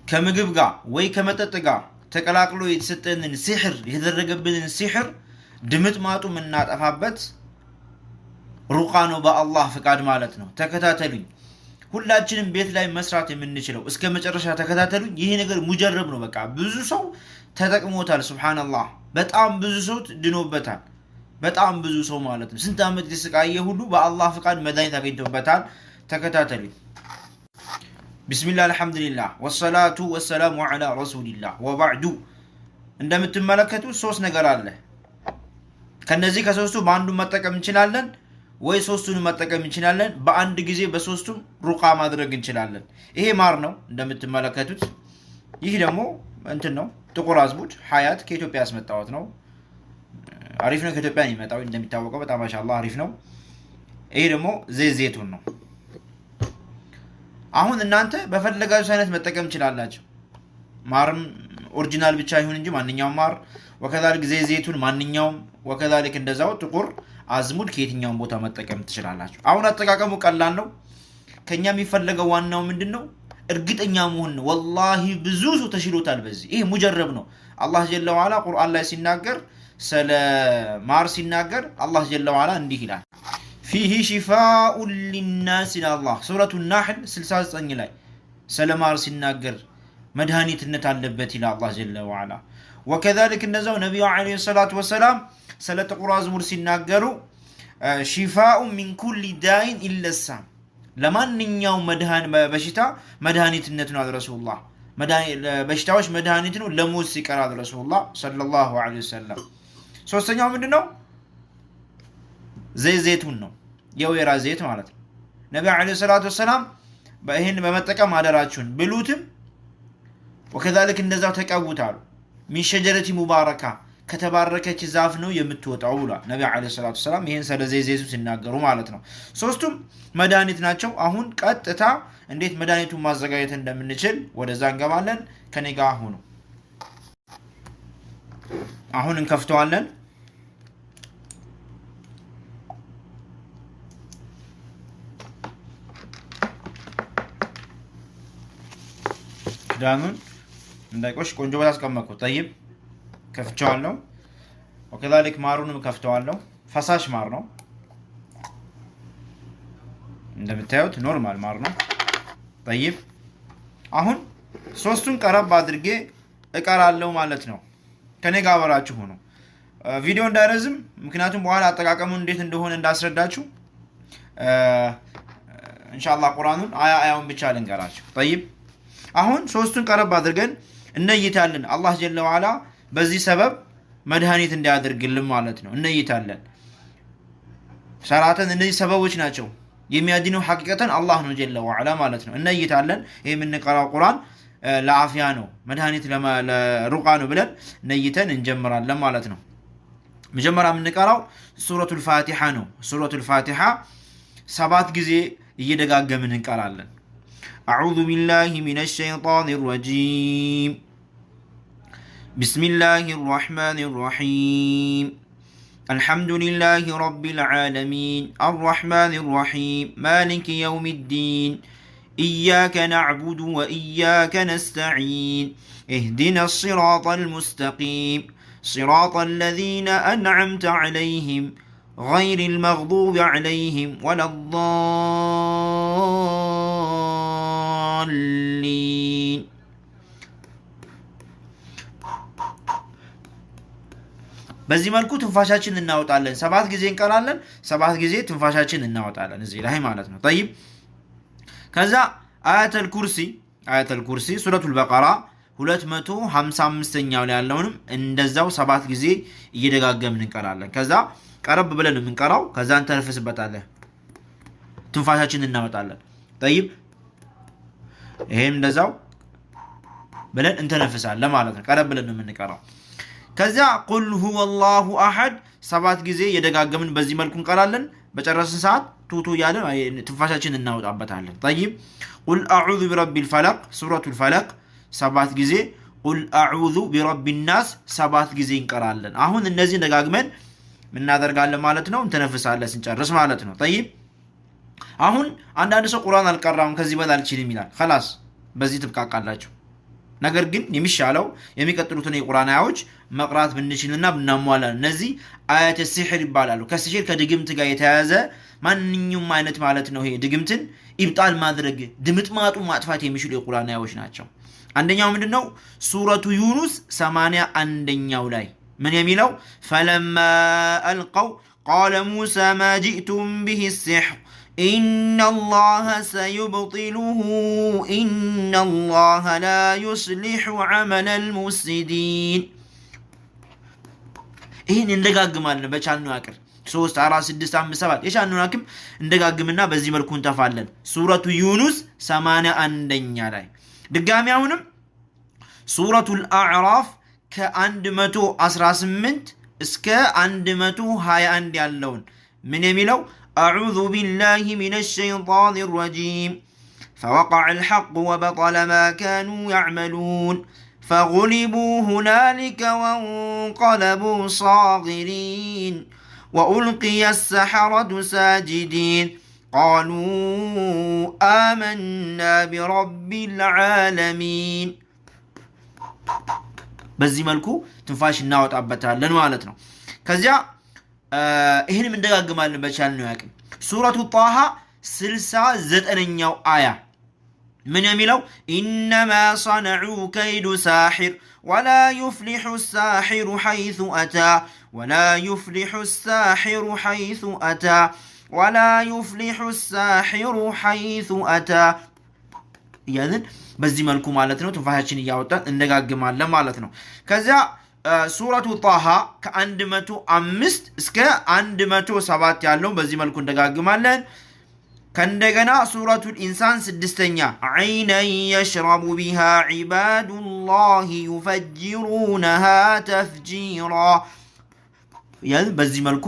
ከምግብ ጋር ወይ ከመጠጥ ጋር ተቀላቅሎ የተሰጠንን ሲህር የተደረገብንን ሲህር ድምጥማጡ የምናጠፋበት ሩቃ ነው በአላህ ፍቃድ ማለት ነው። ተከታተሉኝ። ሁላችንም ቤት ላይ መስራት የምንችለው እስከ መጨረሻ ተከታተሉኝ። ይሄ ነገር ሙጀረብ ነው። በቃ ብዙ ሰው ተጠቅሞታል። ሱብሃንአላህ በጣም ብዙ ሰው ድኖበታል። በጣም ብዙ ሰው ማለት ነው። ስንት ዓመት የተሰቃየ ሁሉ በአላህ ፍቃድ መድኃኒት አግኝቶበታል። ተከታተሉኝ። ቢስሚላህ አልሐምዱሊላህ ወሰላቱ ወሰላሙ ዐላ ረሱሊላህ ወባዕዱ። እንደምትመለከቱት ሶስት ነገር አለ። ከነዚህ ከሶስቱ በአንዱ መጠቀም እንችላለን ወይ ሶስቱን መጠቀም እንችላለን። በአንድ ጊዜ በሶስቱም ሩቃ ማድረግ እንችላለን። ይሄ ማር ነው እንደምትመለከቱት። ይህ ደግሞ እንትን ነው ጥቁር አዝሙድ ሀያት ከኢትዮጵያ ያስመጣሁት ነው። አሪፍ ነው። ከኢትዮጵያ ነው የሚመጣው እንደሚታወቀው በጣም ማሻአላህ አሪፍ ነው። ይሄ ደግሞ ዘይቱን ነው። አሁን እናንተ በፈለጋችሁ አይነት መጠቀም እንችላላችሁ። ማርም ኦሪጂናል ብቻ ይሁን እንጂ ማንኛውም ማር ወከዛልክ ዘይቱን ማንኛውም ወከዛልክ እንደዛው ጥቁር አዝሙድ ከየትኛውም ቦታ መጠቀም ትችላላችሁ። አሁን አጠቃቀሙ ቀላል ነው። ከኛ የሚፈለገው ዋናው ምንድነው? እርግጠኛ መሆን ነው። ወላሂ ብዙ ሰው ተሽሎታል በዚህ። ይሄ ሙጀረብ ነው። አላህ ጀለ ወዐላ ቁርአን ላይ ሲናገር ስለ ማር ሲናገር አላህ ጀለ ወዐላ እንዲህ ይላል ፊሂ ሺፋኡን ሊናስ ኢላላህ ሱረቱ ናህል 69 ላይ ስለ ማር ሲናገር መድኃኒትነት አለበት ይላል አላህ ጀለ ወዐላ። ወከዛልክ እንደዛው ነብዩ አለይሂ ሰላቱ ወሰላም ስለ ጥቁር አዝሙድ ሲናገሩ ሺፋኡን ሚን ኩሊ ዳኢን ኢለሳም ለማንኛውም በሽታ መድኃኒትነት ነው ረሱላህ። በሽታዎች መድኃኒት ነው ለሞት ሲቀር ረሱላህ ሰለላሁ ዐለይሂ ወሰለም። ሶስተኛው ምንድነው? ዘይቱን ነው፣ የወይራ ዘይት ማለት ነው። ነብዩ አለይሂ ሰላቱ ወሰላም በእህን በመጠቀም አደራችሁን ብሉትም ወከዛልክ እንደዛው ተቀውታሉ። ሚን ሸጀረቲ ሙባረካ ከተባረከች ዛፍ ነው የምትወጣው ብሏል ነብዩ አለይሂ ሰላቱ ወሰላም። ይሄን ስለ ዘይቱ ሲናገሩ ማለት ነው። ሶስቱም መድኃኒት ናቸው። አሁን ቀጥታ እንዴት መድኃኒቱን ማዘጋጀት እንደምንችል ወደዛ እንገባለን። ከኔ ጋር ሁኑ። አሁን እንከፍተዋለን። ክዳኑን እንዳይቆሽ ቆንጆ ቦታ አስቀመጥኩት። ጠይብ ከፍቼዋለሁ። ወከዛልክ ማሩንም ከፍተዋለሁ። ፈሳሽ ማር ነው እንደምታዩት፣ ኖርማል ማር ነው። ጠይብ አሁን ሶስቱን ቀረብ አድርጌ እቀራለሁ ማለት ነው። ከኔ ጋር አብራችሁ ሆኖ ቪዲዮ እንዳይረዝም፣ ምክንያቱም በኋላ አጠቃቀሙ እንዴት እንደሆነ እንዳስረዳችሁ ኢንሻአላህ ቁርአኑን አያውን ብቻ ልንገራችሁ። ጠይብ አሁን ሶስቱን ቀረብ አድርገን እነይታለን። አላህ ጀለ ወዐላ በዚህ ሰበብ መድኃኒት እንዲያደርግልን ማለት ነው። እነይታለን ሰራተን እነዚህ ሰበቦች ናቸው የሚያድነው ሐቂቀተን አላህ ነው ጀለ ወዐላ ማለት ነው። እነይታለን። ይሄ የምንቀራው ቁርአን ለአፊያ ነው መድኃኒት ለሩቃ ነው ብለን ነይተን እንጀምራለን ማለት ነው። መጀመሪያ የምንቀራው ሱረቱል ፋቲሃ ነው። ሱረቱል ፋቲሃ 7 ጊዜ እየደጋገምን እንቀራለን። أعوذ بالله من الشيطان الرجيم بسم الله الرحمن الرحيم الحمد لله رب العالمين الرحمن الرحيم مالك يوم الدين إياك نعبد وإياك نستعين اهدنا الصراط المستقيم صراط الذين أنعمت عليهم غير المغضوب عليهم ولا الضالين በዚህ መልኩ ትንፋሻችን እናወጣለን። 7 ጊዜ እንቀራለን። 7 ጊዜ ትንፋሻችን እናወጣለን እዚህ ላይ ማለት ነው። طيب ከዛ አያተል ኩርሲ ሱረቱል በቀራ 255ኛው ላይ ያለውንም እንደዛው 7 ጊዜ እየደጋገምን እንቀራለን። ከዛ ቀረብ ብለን የምንቀራው ከዛ እንተነፍስበታለን፣ ትንፋሻችን እናወጣለን። طيب ይሄም እንደዛው ብለን እንተነፍሳለን ማለት ነው። ቀረብ ብለን የምንቀራው ከዛ ቁል ሁወላሁ አሐድ 7 ጊዜ እየደጋገምን በዚህ መልኩ እንቀራለን። በጨረስን ሰዓት ቱቱ ያለን ትንፋሻችን እናወጣበታለን። طيب ቁል አዑዙ ቢረቢል ፈለቅ ሱረቱል ፈለቅ 7 ጊዜ፣ ቁል አዑዙ ቢረቢን ናስ 7 ጊዜ እንቀራለን። አሁን እነዚህ ደጋግመን እናደርጋለን ማለት ነው። እንተነፍሳለን ስንጨርስ ማለት ነው። طيب አሁን አንዳንድ ሰው ቁርአን አልቀራም ከዚህ በላይ አልችልም ይላል። خلاص በዚህ ትብቃቃላችሁ። ነገር ግን የሚሻለው የሚቀጥሉትን የቁርአን አያዎች መቅራት ብንችልና ብናሟላ እነዚህ አያተ ሲህር ይባላሉ። ከሲህር ከድግምት ጋር የተያያዘ ማንኛውም አይነት ማለት ነው። ይሄ ድግምትን ኢብጣል ማድረግ ድምጥማጡ ማጥፋት የሚችሉ የቁርአን አያዎች ናቸው። አንደኛው ምንድነው? ሱረቱ ዩኑስ 81ኛው ላይ ምን የሚለው? ፈለማ አልቀው ቃለ ሙሳ ማ ጂእቱም ቢሂ ሲሕር ኢነላሃ ሰዩብጢሉሁ ኢነላሃ ላ ዩስሊሑ ዐመለል ሙፍሲዲን። ይህን እንደጋግማለን በቻልነው አቅር 3 4 6 5 7 የቻልነውን አቅም እንደጋግምና በዚህ መልኩ እንተፋለን። ሱረቱ ዩኑስ 81ኛ ላይ ድጋሚ አሁንም ሱረቱል አዕራፍ ከ118 እስከ 121 ያለውን ምን የሚለው? አዑዙ ቢላሂ ሚነሽ ሸይጣኒር ረጂም ፈወቀዐል ሐቁ ወበጠለ ማ ካኑ ያዕመሉን فغلبوا هنالك وانقلبوا صاغرين وألقي السحرة ساجدين قالوا آمنا برب العالمين በዚህ መልኩ ትንፋሽ እናወጣበታለን ማለት ነው። ከዚያ ይሄንም እንደጋግማለን በቻልነው ያቅም። ሱረቱ ጣሃ 69ኛው አያ ምን የሚለው? ኢነማ ሰነዑ ከይዱ ሳሒር ወላ ዩፍሊሑ ሳሒሩ ሐይሱ አታ ወላ ዩፍሊሑ ሳሒሩ ሐይሱ አታ ወላ ዩፍሊሑ ሳሒሩ ሐይሱ አታ እያልን በዚህ መልኩ ማለት ነው ትንፋሻችን እያወጣን እንደጋግማለን ማለት ነው። ከዚያ ሱረቱ ጣሃ ከ105 እስከ 107 ያለው በዚህ መልኩ እንደጋግማለን። ከእንደገና ሱረቱል ኢንሳን 6ኛ ዐይነን የሽረቡ ቢሃ ዒባዱላሂ ዩፈጅሩነሃ ተፍጂራ ያን በዚህ መልኩ